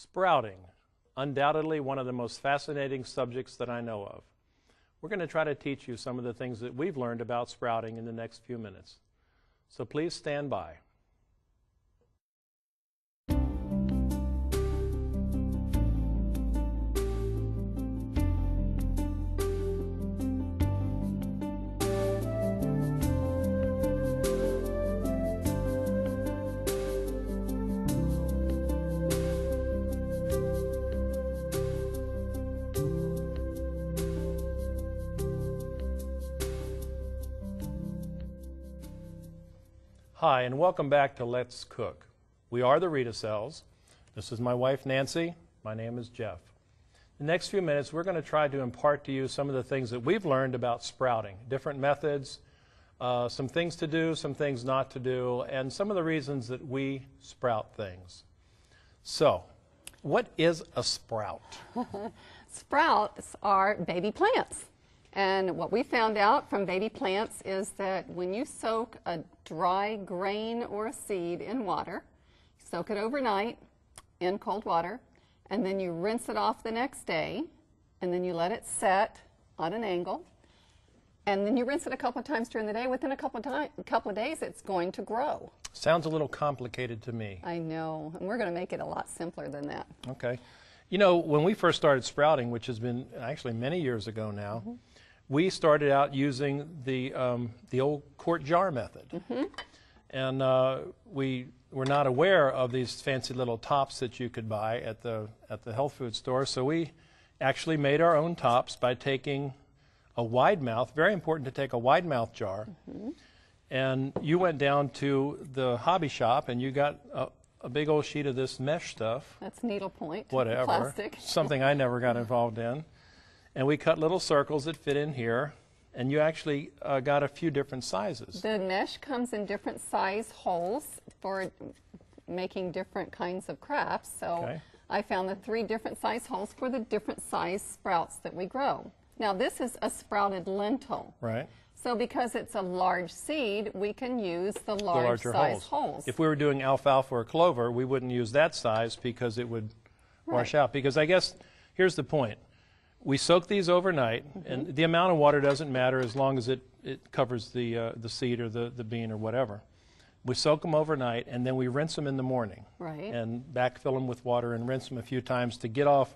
Sprouting, undoubtedly one of the most fascinating subjects that I know of. We're going to try to teach you some of the things that we've learned about sprouting in the next few minutes. So please stand by. Hi, and welcome back to Let's Cook. We are the Rita Cells. This is my wife, Nancy. My name is Jeff. The next few minutes, we're going to try to impart to you some of the things that we've learned about sprouting, different methods, some things to do, some things not to do, and some of the reasons that we sprout things. So, what is a sprout? Sprouts are baby plants. And what we found out from baby plants is that when you soak a dry grain or a seed in water, soak it overnight in cold water, and then you rinse it off the next day, and then you let it set on an angle, and then you rinse it a couple of times during the day. Within a couple of days, it's going to grow. Sounds a little complicated to me. I know, and we're going to make it a lot simpler than that. Okay. You know, when we first started sprouting, which has been actually many years ago now, we started out using the old quart jar method. And we were not aware of these fancy little tops that you could buy at the health food store. So we actually made our own tops by taking a wide mouth, very important to take a wide mouth jar. And you went down to the hobby shop and you got a big old sheet of this mesh stuff. That's needlepoint, whatever, plastic. Something I never got involved in. And we cut little circles that fit in here, and you actually got a few different sizes. The mesh comes in different size holes for making different kinds of crafts. So I found the 3 different size holes for the different size sprouts that we grow. Now this is a sprouted lentil. Right. So because it's a large seed, we can use the large size holes. If we were doing alfalfa or clover, we wouldn't use that size because it would wash out. Because I guess, here's the point. We soak these overnight, and the amount of water doesn't matter as long as it covers the seed or the bean or whatever. We soak them overnight, and then we rinse them in the morning. Right. And backfill them with water and rinse them a few times to get off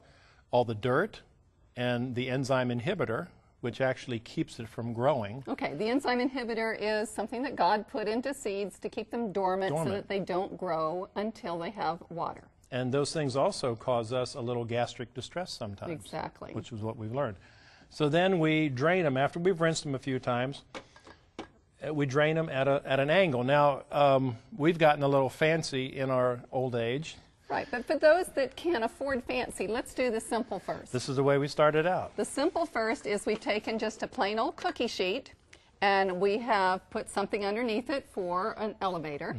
all the dirt and the enzyme inhibitor, which actually keeps it from growing. Okay, the enzyme inhibitor is something that God put into seeds to keep them dormant so that they don't grow until they have water. And those things also cause us a little gastric distress sometimes. Exactly. Which is what we've learned. So then we drain them after we've rinsed them a few times. We drain them at an angle. Now, we've gotten a little fancy in our old age. Right, but for those that can't afford fancy, let's do the simple first. This is the way we started out. The simple first is we've taken just a plain old cookie sheet, and we have put something underneath it for an elevator.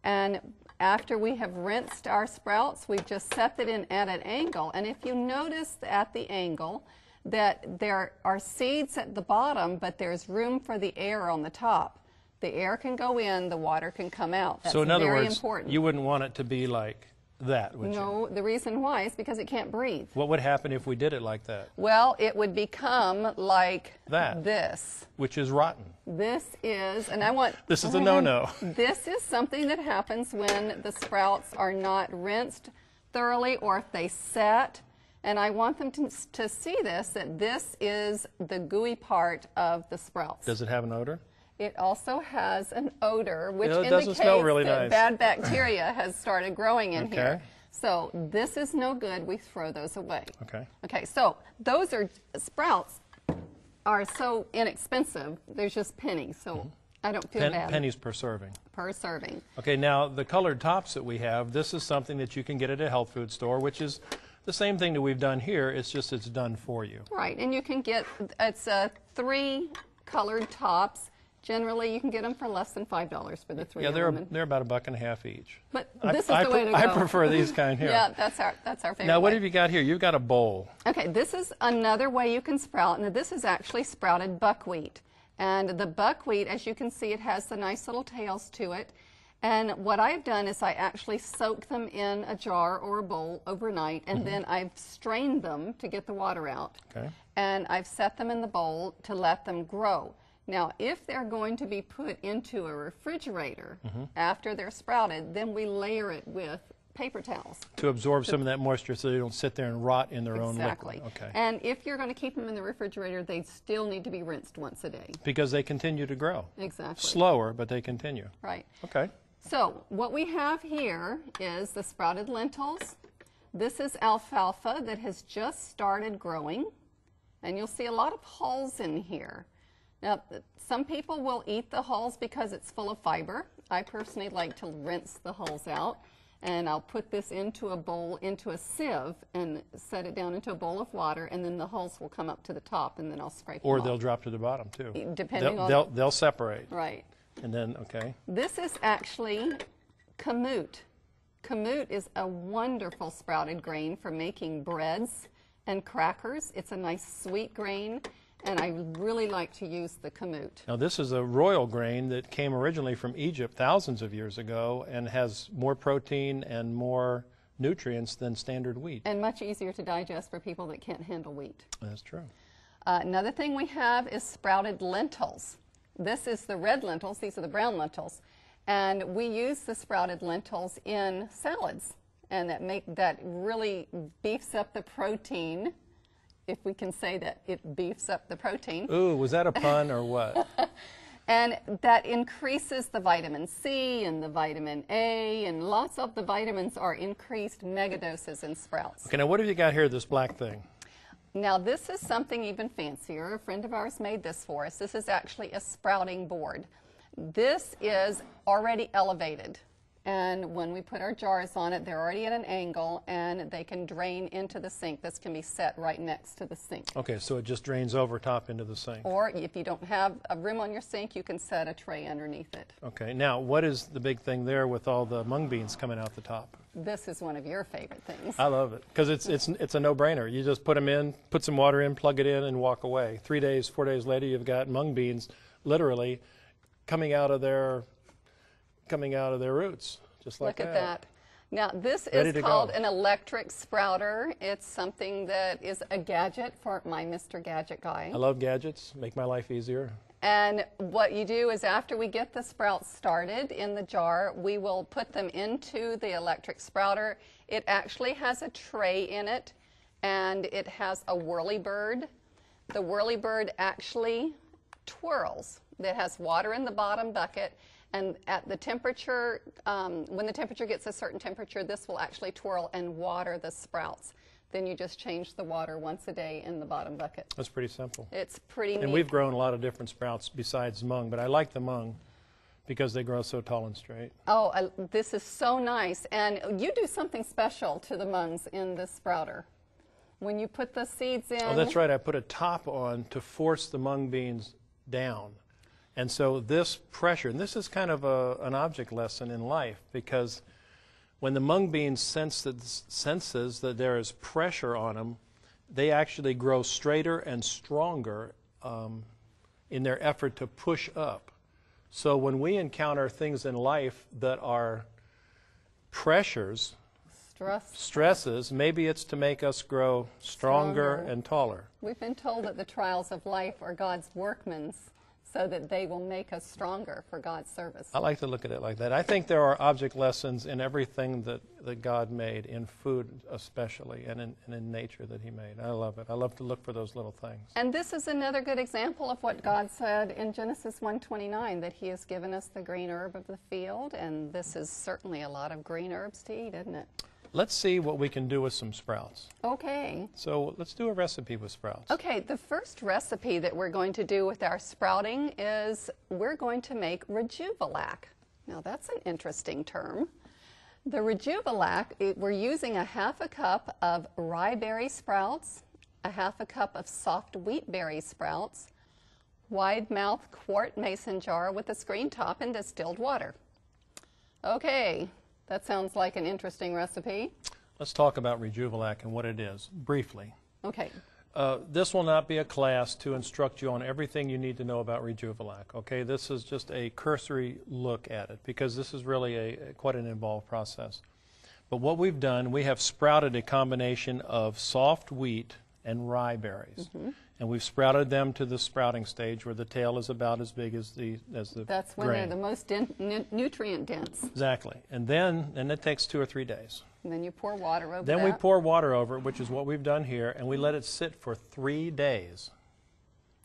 And after we have rinsed our sprouts, we've just set it in at an angle. And if you notice at the angle that there are seeds at the bottom, but there's room for the air on the top. The air can go in, the water can come out. That's so in other very words, important. You wouldn't want it to be like that, would you? No, the reason why is because it can't breathe. What would happen if we did it like that? Well, it would become like this. Which is rotten. This is, and I want... This is a no-no. This is something that happens when the sprouts are not rinsed thoroughly or if they set. And I want them to see this, that this is the gooey part of the sprouts. Does it have an odor? It also has an odor, which indicates really that bad bacteria has started growing in here. So this is no good. We throw those away. Okay, so those are sprouts are so inexpensive. There's just pennies, so I don't feel bad. Pennies per serving. Per serving. Okay, now the colored tops that we have, this is something that you can get at a health food store, which is the same thing that we've done here. It's just it's done for you. Right, and you can get, it's 3 colored tops. Generally, you can get them for less than $5 for the 3 of them. Yeah, they're about $1.50 each. But this is the way to go. I prefer these kind here. Yeah, that's our favorite. Now, what have you got here? You've got a bowl. Okay, this is another way you can sprout. Now, this is actually sprouted buckwheat. And the buckwheat, as you can see, it has the nice little tails to it. And what I've done is I actually soak them in a jar or a bowl overnight, and then I've strained them to get the water out. Okay. And I've set them in the bowl to let them grow. Now, if they're going to be put into a refrigerator after they're sprouted, then we layer it with paper towels. To absorb some of that moisture so they don't sit there and rot in their own Exactly. liquid. Okay. And if you're going to keep them in the refrigerator, they still need to be rinsed once a day. Because they continue to grow. Exactly. Slower, but they continue. Right. Okay. So what we have here is the sprouted lentils. This is alfalfa that has just started growing. And you'll see a lot of hulls in here. Now, some people will eat the hulls because it's full of fiber. I personally like to rinse the hulls out. And I'll put this into a bowl, into a sieve, and set it down into a bowl of water, and then the hulls will come up to the top, and then I'll scrape them Or off. they'll drop to the bottom, too. Depending on... They'll separate. Right. And then, okay. This is actually kamut. Kamut is a wonderful sprouted grain for making breads and crackers. It's a nice sweet grain, and I really like to use the kamut. Now, this is a royal grain that came originally from Egypt thousands of years ago and has more protein and more nutrients than standard wheat. And much easier to digest for people that can't handle wheat. That's true. Another thing we have is sprouted lentils. This is the red lentils. These are the brown lentils. And we use the sprouted lentils in salads. And that really beefs up the protein, if we can say that it beefs up the protein. Ooh, was that a pun or what? And that increases the vitamin C and the vitamin A, and lots of the vitamins are increased megadoses in sprouts. Okay, now what have you got here, this black thing? Now this is something even fancier. A friend of ours made this for us. This is actually a sprouting board. This is already elevated. And when we put our jars on it, they're already at an angle, and they can drain into the sink. This can be set right next to the sink. Okay, so it just drains over top into the sink. Or if you don't have a rim on your sink, you can set a tray underneath it. Okay, now what is the big thing there with all the mung beans coming out the top? This is one of your favorite things. I love it, because it's a no-brainer. You just put them in, put some water in, plug it in, and walk away. 3 days, 4 days later, you've got mung beans literally coming out of their roots, just like that. Look at that. Now, this is called an electric sprouter. It's something that is a gadget for my Mr. Gadget guy. I love gadgets, make my life easier. And what you do is after we get the sprouts started in the jar, we will put them into the electric sprouter. It actually has a tray in it, and it has a whirly bird. The whirly bird actually twirls. It has water in the bottom bucket, and at the temperature, when the temperature gets a certain temperature, this will actually twirl and water the sprouts. Then you just change the water once a day in the bottom bucket. That's pretty simple. It's pretty neat. And we've grown a lot of different sprouts besides mung, but I like the mung because they grow so tall and straight. Oh, this is so nice. And you do something special to the mungs in this sprouter. When you put the seeds in... Oh, that's right. I put a top on to force the mung beans down. And so this pressure, and this is kind of an object lesson in life, because when the mung bean senses that there is pressure on them, they actually grow straighter and stronger in their effort to push up. So when we encounter things in life that are pressures, stresses, maybe it's to make us grow stronger and taller. We've been told that the trials of life are God's workmen's, so that they will make us stronger for God's service. I like to look at it like that. I think there are object lessons in everything that God made, in food especially, and in nature that He made. I love it. I love to look for those little things. And this is another good example of what God said in Genesis 1:29, that He has given us the green herb of the field, and this is certainly a lot of green herbs to eat, isn't it? Let's see what we can do with some sprouts. Okay. So let's do a recipe with sprouts. Okay, the first recipe that we're going to do with our sprouting is we're going to make Rejuvelac. Now that's an interesting term. The Rejuvelac, we're using 1/2 cup of rye berry sprouts, 1/2 cup of soft wheat berry sprouts, wide mouth quart mason jar with a screen top, and distilled water. Okay. That sounds like an interesting recipe. Let's talk about Rejuvelac and what it is, briefly. Okay. this will not be a class to instruct you on everything you need to know about Rejuvelac. Okay, this is just a cursory look at it because this is really quite an involved process. But what we've done, we have sprouted a combination of soft wheat and rye berries. And we've sprouted them to the sprouting stage where the tail is about as big as the That's when grain. they're the most nutrient dense. Exactly. And it takes 2 or 3 days. And then you pour water over Then that. we pour water over it, which is what we've done here, and we let it sit for 3 days.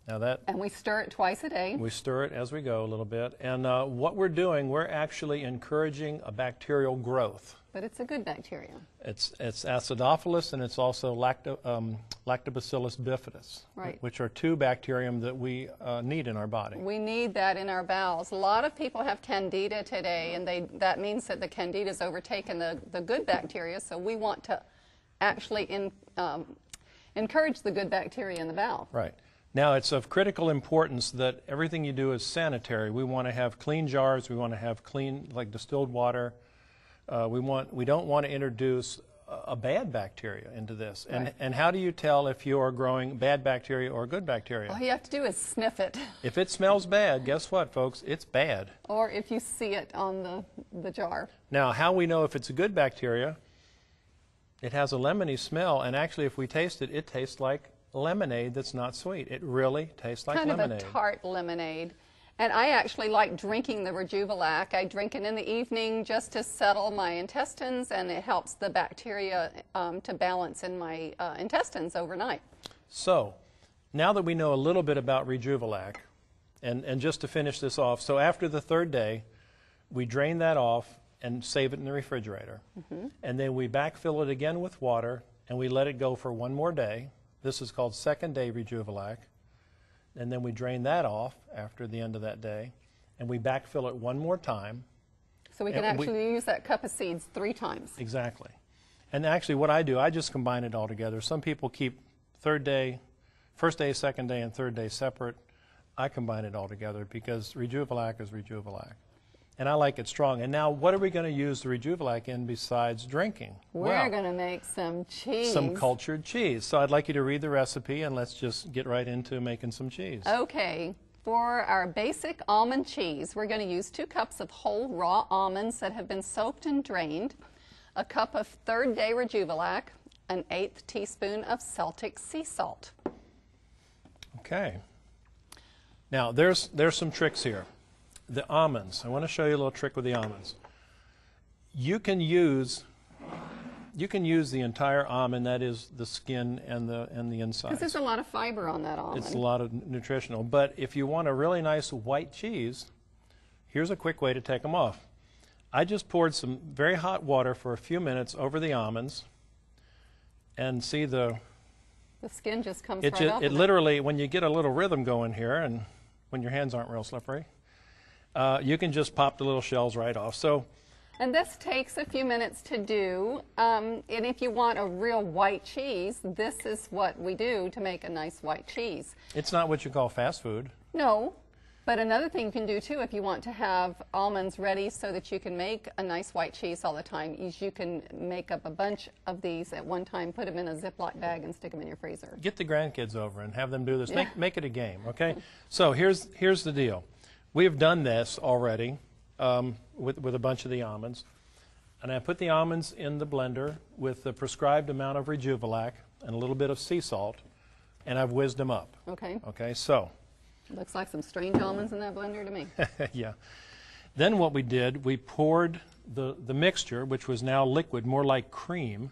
Now and we stir it twice a day. we stir it as we go a little bit. And what we're doing, we're actually encouraging a bacterial growth. But it's a good bacteria. It's acidophilus and it's also lactobacillus bifidus, Right. which are 2 bacterium that we need in our body. We need that in our bowels. A lot of people have candida today, and that means that the candida has overtaken the good bacteria, so we want to actually encourage the good bacteria in the bowel. Right. Now, it's of critical importance that everything you do is sanitary. We want to have clean jars. We want to have clean, like distilled water. We don't want to introduce a bad bacteria into this. Right. And how do you tell if you are growing bad bacteria or good bacteria? All you have to do is sniff it. If it smells bad, guess what, folks? It's bad. Or if you see it on the jar. Now, how we know if it's a good bacteria, it has a lemony smell, and actually if we taste it, it tastes like lemonade that's not sweet. It really tastes like lemonade. Kind of a tart lemonade. And I actually like drinking the Rejuvelac. I drink it in the evening just to settle my intestines, and it helps the bacteria to balance in my intestines overnight. So, now that we know a little bit about Rejuvelac, and just to finish this off, so after the 3rd day, we drain that off and save it in the refrigerator. And then we backfill it again with water, and we let it go for 1 more day. This is called 2nd day Rejuvelac. And then we drain that off after the end of that day, and we backfill it 1 more time. So we can actually use that cup of seeds 3 times. Exactly. And actually what I do, I just combine it all together. Some people keep 3rd day, 1st day, 2nd day, and 3rd day separate. I combine it all together because Rejuvelac is Rejuvelac. And I like it strong. And now what are we going to use the Rejuvelac in besides drinking? We're going to make some cheese. Some cultured cheese. So I'd like you to read the recipe, and let's just get right into making some cheese. Okay. For our basic almond cheese, we're going to use 2 cups of whole raw almonds that have been soaked and drained, a cup of 3rd day Rejuvelac, an 1/8 teaspoon of Celtic sea salt. Okay. Now there's some tricks here. The almonds. I want to show you a little trick with the almonds. You can use the entire almond, that is the skin and the inside. Because there's a lot of fiber on that almond. It's a lot of nutritional. But if you want a really nice white cheese, here's a quick way to take them off. I just poured some very hot water for a few minutes over the almonds, and see the skin just comes right off. It literally, when you get a little rhythm going here, and when your hands aren't real slippery, you can just pop the little shells right off. And this takes a few minutes to do. And if you want a real white cheese, this is what we do to make a nice white cheese. It's not what you call fast food. No. But another thing you can do too, if you want to have almonds ready so that you can make a nice white cheese all the time, is you can make up a bunch of these at one time, put them in a Ziploc bag, and stick them in your freezer. Get the grandkids over and have them do this. Yeah. Make it a game, okay? So here's the deal. We have done this already with a bunch of the almonds. And I put the almonds in the blender with the prescribed amount of Rejuvelac and a little bit of sea salt, and I've whizzed them up. Okay. Okay, so. Looks like some strange almonds in that blender to me. Yeah. Then what we did, we poured the mixture, which was now liquid, more like cream.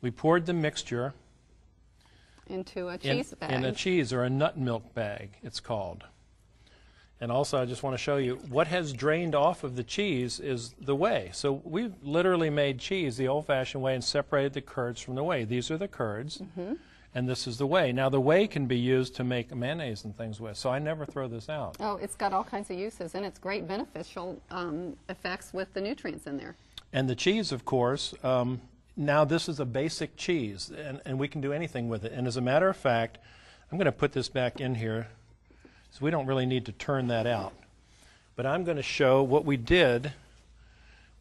We poured the mixture into a cheese bag. In a cheese or a nut milk bag, it's called. And also, I just want to show you, what has drained off of the cheese is the whey. So we've literally made cheese the old-fashioned way and separated the curds from the whey. These are the curds, and this is the whey. Now, the whey can be used to make mayonnaise and things with, so I never throw this out. Oh, it's got all kinds of uses, and it's great beneficial effects with the nutrients in there. And the cheese, of course, now this is a basic cheese, and we can do anything with it. And as a matter of fact, I'm going to put this back in here, so we don't really need to turn that out. But I'm going to show what we did,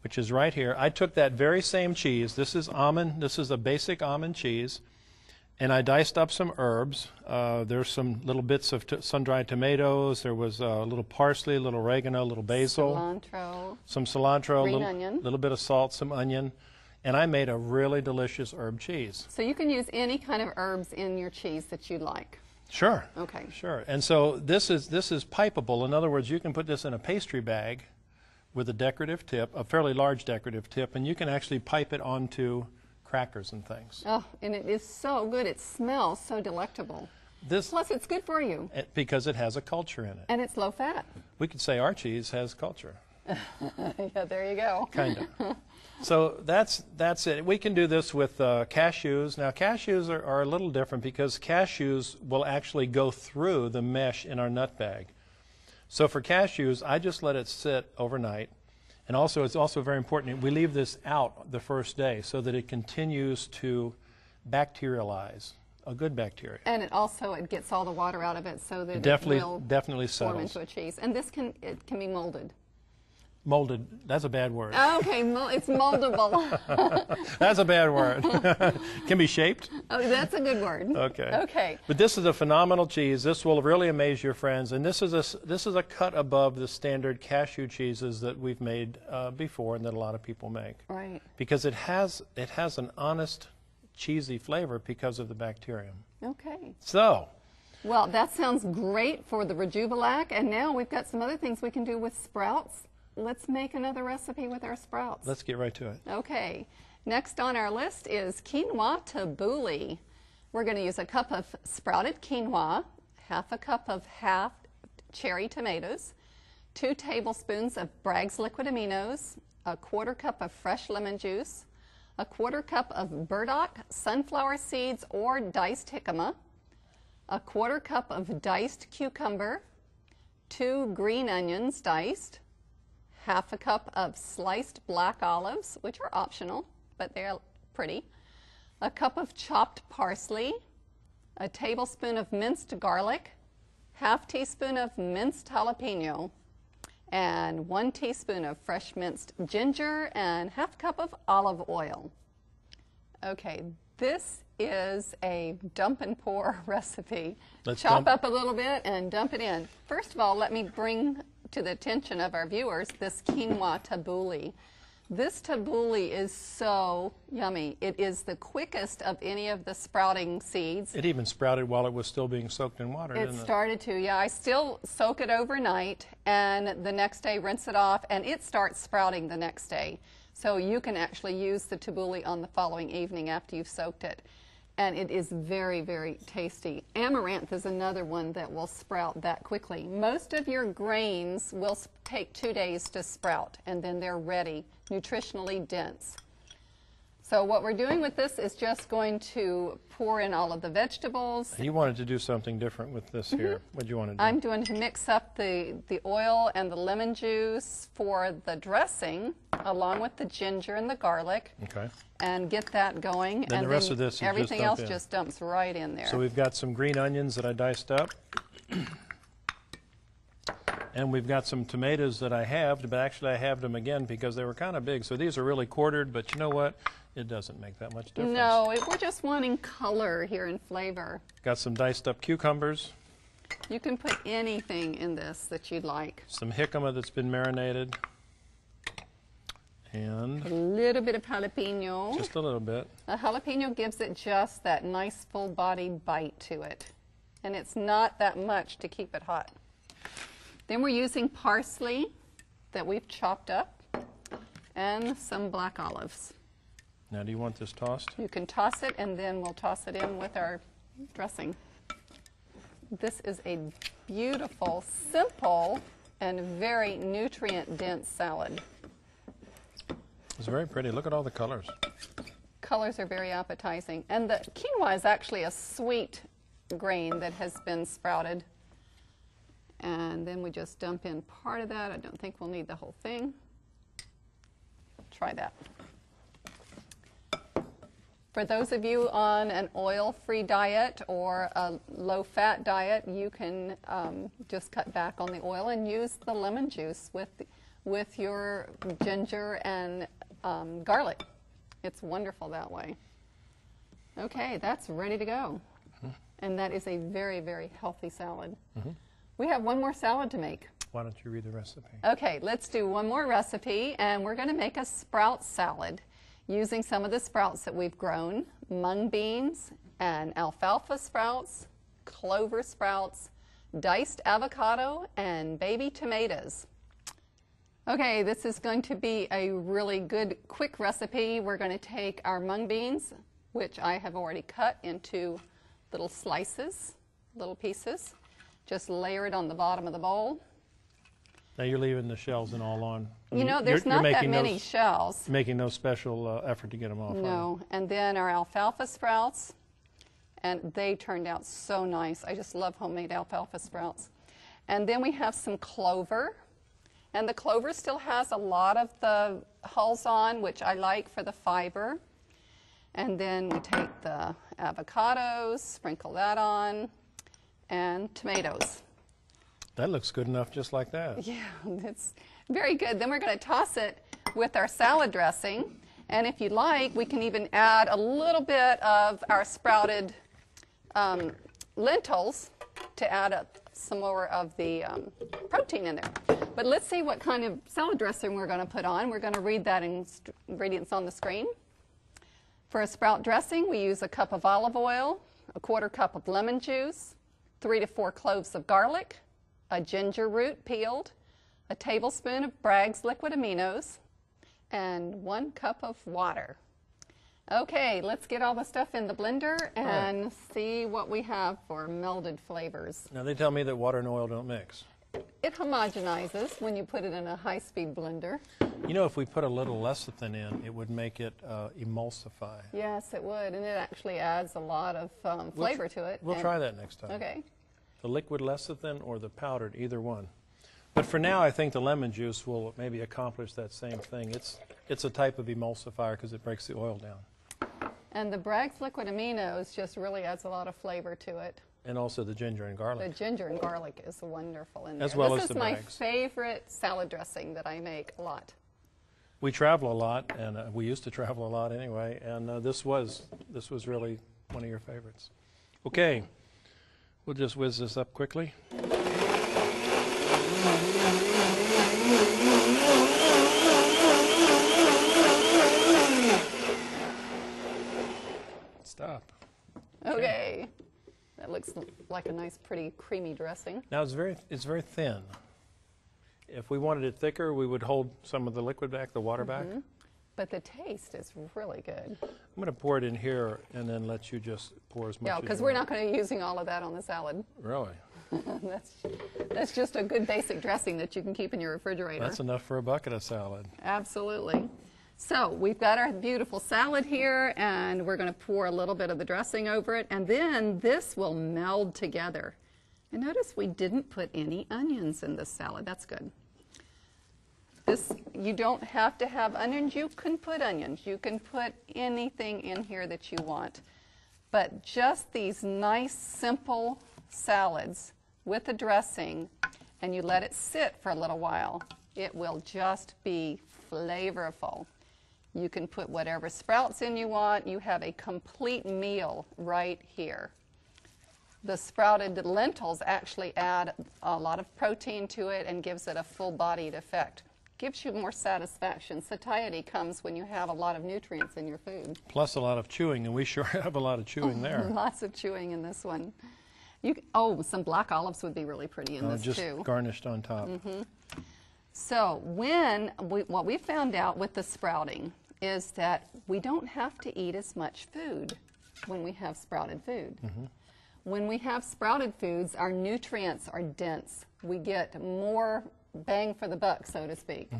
which is right here. I took that very same cheese. This is almond. This is a basic almond cheese. And I diced up some herbs. There's some little bits of sun-dried tomatoes. There was a little parsley, a little oregano, a little basil. Cilantro. Some cilantro, Green a onion. little bit of salt, some onion. And I made a really delicious herb cheese. So you can use any kind of herbs in your cheese that you like. Sure. Okay. Sure. And so this is pipeable. In other words, you can put this in a pastry bag with a decorative tip, a fairly large decorative tip, and you can actually pipe it onto crackers and things. Oh, and it is so good. It smells so delectable. Plus, it's good for you. Because it has a culture in it. And it's low fat. We could say our cheese has culture. Yeah, there you go. Kind of. So that's it. We can do this with cashews. Now, cashews are a little different because cashews will actually go through the mesh in our nut bag. So for cashews, I just let it sit overnight. And also, it's also very important, we leave this out the first day so that it continues to bacterialize, a good bacteria. And it gets all the water out of it so that Definitely, it will definitely form settles. into a cheese. And this can be molded. Molded, that's a bad word. Okay, it's moldable. That's a bad word. Can be shaped? Oh, that's a good word. Okay. Okay. But this is a phenomenal cheese. This will really amaze your friends. And this is a cut above the standard cashew cheeses that we've made before and that a lot of people make. Right. Because it has an honest, cheesy flavor because of the bacterium. Okay. So. Well, that sounds great for the Rejuvelac. And now we've got some other things we can do with sprouts. Let's make another recipe with our sprouts. Let's get right to it. Okay. Next on our list is quinoa tabbouleh. We're going to use a cup of sprouted quinoa, half a cup of half cherry tomatoes, 2 tablespoons of Bragg's liquid aminos, a 1/4 cup of fresh lemon juice, a 1/4 cup of burdock, sunflower seeds, or diced jicama, a 1/4 cup of diced cucumber, 2 green onions diced, half a cup of sliced black olives, which are optional, but they're pretty, a cup of chopped parsley, a tablespoon of minced garlic, half teaspoon of minced jalapeno, and 1 teaspoon of fresh minced ginger, and half cup of olive oil. Okay, this is a dump and pour recipe. Chop up a little bit and dump it in. First of all, let me bring to the attention of our viewers this quinoa tabbouleh. This tabbouleh is so yummy. It is the quickest of any of the sprouting seeds. It even sprouted while it was still being soaked in water, didn't it? It started to, yeah. I still soak it overnight and the next day rinse it off, and it starts sprouting the next day. So you can actually use the tabbouleh on the following evening after you've soaked it. And it is very, very tasty. Amaranth is another one that will sprout that quickly. Most of your grains will take 2 days to sprout, and then they're ready, nutritionally dense. So what we're doing with this is just going to pour in all of the vegetables. You wanted to do something different with this here. What do you want to do? I'm going to mix up the oil and the lemon juice for the dressing, along with the ginger and the garlic. Okay. And get that going. Then the rest of this you everything just dump else in. just dumps right in there. So we've got some green onions that I diced up. And we've got some tomatoes that I halved, but actually I halved them again because they were kind of big. So these are really quartered, but you know what? It doesn't make that much difference. No, we're just wanting color here and flavor. Got some diced up cucumbers. You can put anything in this that you'd like. Some jicama that's been marinated. And a little bit of jalapeno. Just a little bit. A jalapeno gives it just that nice full-bodied bite to it. And it's not that much to keep it hot. Then we're using parsley that we've chopped up and some black olives. Now, do you want this tossed? You can toss it, and then we'll toss it in with our dressing. This is a beautiful, simple, and very nutrient-dense salad. It's very pretty. Look at all the colors. Colors are very appetizing. And the quinoa is actually a sweet grain that has been sprouted. And then we just dump in part of that. I don't think we'll need the whole thing. Try that. For those of you on an oil-free diet or a low-fat diet, you can just cut back on the oil and use the lemon juice with your ginger and garlic. It's wonderful that way. Okay, that's ready to go. And that is a very, very healthy salad. We have one more salad to make. Why don't you read the recipe? Okay, let's do one more recipe, and we're going to make a sprout salad using some of the sprouts that we've grown: mung beans and alfalfa sprouts, clover sprouts, diced avocado, and baby tomatoes. Okay, this is going to be a really good, quick recipe. We're going to take our mung beans, which I have already cut into little slices, little pieces. Just layer it on the bottom of the bowl. Now you're leaving the shells and all on. You know, there's not that many shells. Making no special effort to get them off. No, and then our alfalfa sprouts, and they turned out so nice. I just love homemade alfalfa sprouts. And then we have some clover, and the clover still has a lot of the hulls on, which I like for the fiber. And then we take the avocados, sprinkle that on, and tomatoes. That looks good enough just like that. Yeah, it's very good. Then we're going to toss it with our salad dressing. And if you like, we can even add a little bit of our sprouted lentils to add some more of the protein in there. But let's see what kind of salad dressing we're going to put on. We're going to read that ingredients on the screen. For a sprout dressing, we use a cup of olive oil, a 1/4 cup of lemon juice, 3 to 4 cloves of garlic, a ginger root peeled, a tablespoon of Bragg's liquid aminos, and 1 cup of water. Okay, let's get all the stuff in the blender and see what we have for melded flavors. Now they tell me that water and oil don't mix. It homogenizes when you put it in a high-speed blender. You know, if we put a little lecithin in, it would make it emulsify. Yes, it would, and it actually adds a lot of flavor to it. We'll try that next time. Okay. The liquid lecithin or the powdered, either one. But for now, I think the lemon juice will maybe accomplish that same thing. It's a type of emulsifier because it breaks the oil down. And the Bragg's liquid aminos just really adds a lot of flavor to it. And also the ginger and garlic. The ginger and garlic is wonderful in there. As well as this the is my Bragg's. favorite salad dressing that I make a lot. We travel a lot, and we used to travel a lot anyway, and this was really one of your favorites. Okay, we'll just whiz this up quickly. Stop. Okay. That looks like a nice, pretty, creamy dressing. Now it's very thin. If we wanted it thicker, we would hold some of the liquid back, the water back. But the taste is really good. I'm going to pour it in here and then let you just pour as much as you because want. we're not going to be using all of that on the salad. Really? That's just a good basic dressing that you can keep in your refrigerator. That's enough for a bucket of salad. Absolutely. So we've got our beautiful salad here, and we're going to pour a little bit of the dressing over it, and then this will meld together. And notice we didn't put any onions in this salad. That's good. You don't have to have onions. You can put onions. You can put anything in here that you want. But just these nice, simple salads with the dressing, and you let it sit for a little while, it will just be flavorful. You can put whatever sprouts in you want. You have a complete meal right here. The sprouted lentils actually add a lot of protein to it and gives it a full-bodied effect. Gives you more satisfaction. Satiety comes when you have a lot of nutrients in your food. Plus a lot of chewing, and we sure have a lot of chewing there. Lots of chewing in this one. Some black olives would be really pretty in this just too. Garnished on top. So what we found out with the sprouting is that we don't have to eat as much food when we have sprouted food. When we have sprouted foods, our nutrients are dense. We get more bang for the buck, so to speak.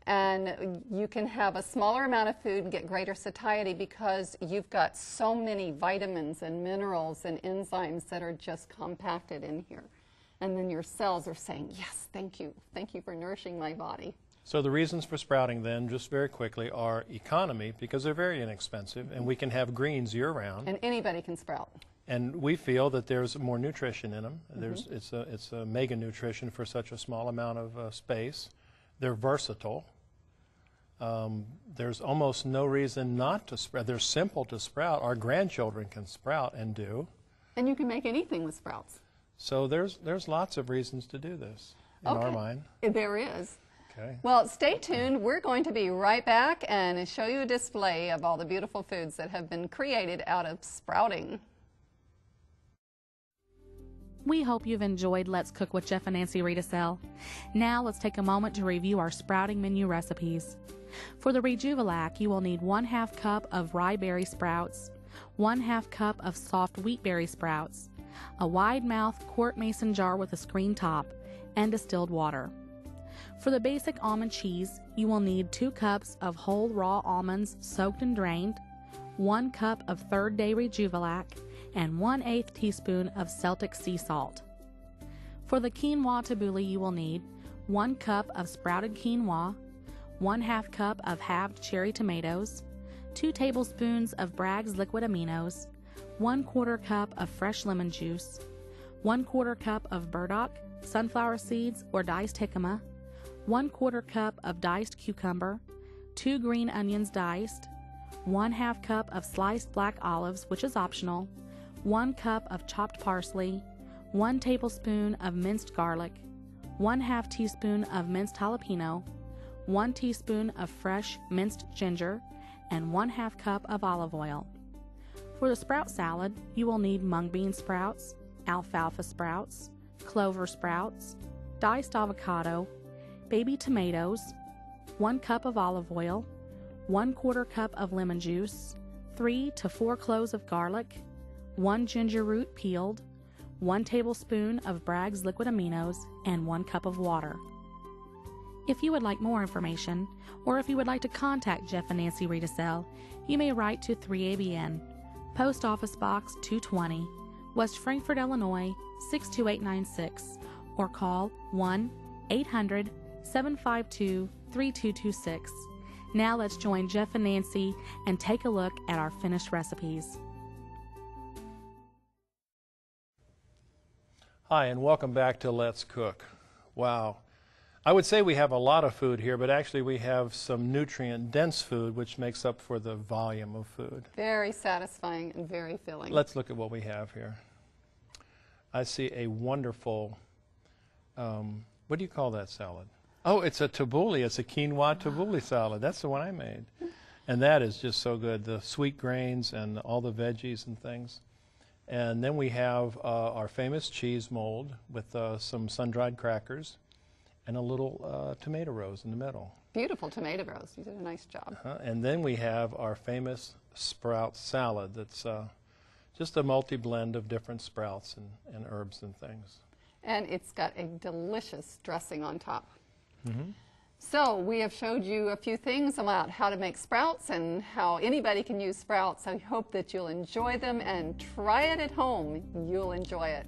And you can have a smaller amount of food and get greater satiety because you've got so many vitamins and minerals and enzymes that are just compacted in here. And then your cells are saying, yes, thank you for nourishing my body. So the reasons for sprouting then, just very quickly, are economy, because they're very inexpensive, and we can have greens year-round. And anybody can sprout. And we feel that there's more nutrition in them. It's a mega nutrition for such a small amount of space. They're versatile. There's almost no reason not to sprout. They're simple to sprout. Our grandchildren can sprout and do. And you can make anything with sprouts. So there's lots of reasons to do this in our mind. There is. Okay. Well, stay tuned. We're going to be right back and show you a display of all the beautiful foods that have been created out of sprouting. We hope you've enjoyed Let's Cook with Jeff and Nancy Riedesel. Now let's take a moment to review our sprouting menu recipes. For the Rejuvelac, you will need 1/2 cup of rye berry sprouts, 1/2 cup of soft wheat berry sprouts, a wide-mouth quart mason jar with a screen top, and distilled water. For the basic almond cheese, you will need 2 cups of whole raw almonds soaked and drained, 1 cup of third-day Rejuvelac, and 1/8 teaspoon of Celtic sea salt. For the quinoa tabbouleh, you will need 1 cup of sprouted quinoa, 1/2 cup of halved cherry tomatoes, 2 tablespoons of Bragg's liquid aminos, 1/4 cup of fresh lemon juice, 1/4 cup of burdock, sunflower seeds, or diced jicama, 1/4 cup of diced cucumber, 2 green onions diced, 1/2 cup of sliced black olives, which is optional, 1 cup of chopped parsley, 1 tablespoon of minced garlic, 1/2 teaspoon of minced jalapeno, 1 teaspoon of fresh minced ginger, and 1/2 cup of olive oil. For the sprout salad, you will need mung bean sprouts, alfalfa sprouts, clover sprouts, diced avocado, baby tomatoes, 1 cup of olive oil, 1/4 cup of lemon juice, 3 to 4 cloves of garlic, 1 ginger root peeled, 1 tablespoon of Bragg's liquid aminos, and 1 cup of water. If you would like more information, or if you would like to contact Jeff and Nancy Riedesel, you may write to 3ABN, Post Office Box 220, West Frankfort, Illinois 62896, or call 1-800-752-3226. Now let's join Jeff and Nancy and take a look at our finished recipes. Hi, and welcome back to Let's Cook. Wow. I would say we have a lot of food here, but actually we have some nutrient-dense food, which makes up for the volume of food. Very satisfying and very filling. Let's look at what we have here. I see a wonderful, what do you call that salad? Oh, it's a tabbouleh. It's a quinoa tabbouleh salad. That's the one I made. And that is just so good. The sweet grains and all the veggies and things. And then we have our famous cheese mold with some sun-dried crackers and a little tomato rose in the middle. Beautiful tomato rose. You did a nice job. And then we have our famous sprout salad that's just a multi-blend of different sprouts and herbs and things. And it's got a delicious dressing on top. Mm-hmm. So we have showed you a few things about how to make sprouts and how anybody can use sprouts. I hope that you'll enjoy them and try it at home. You'll enjoy it.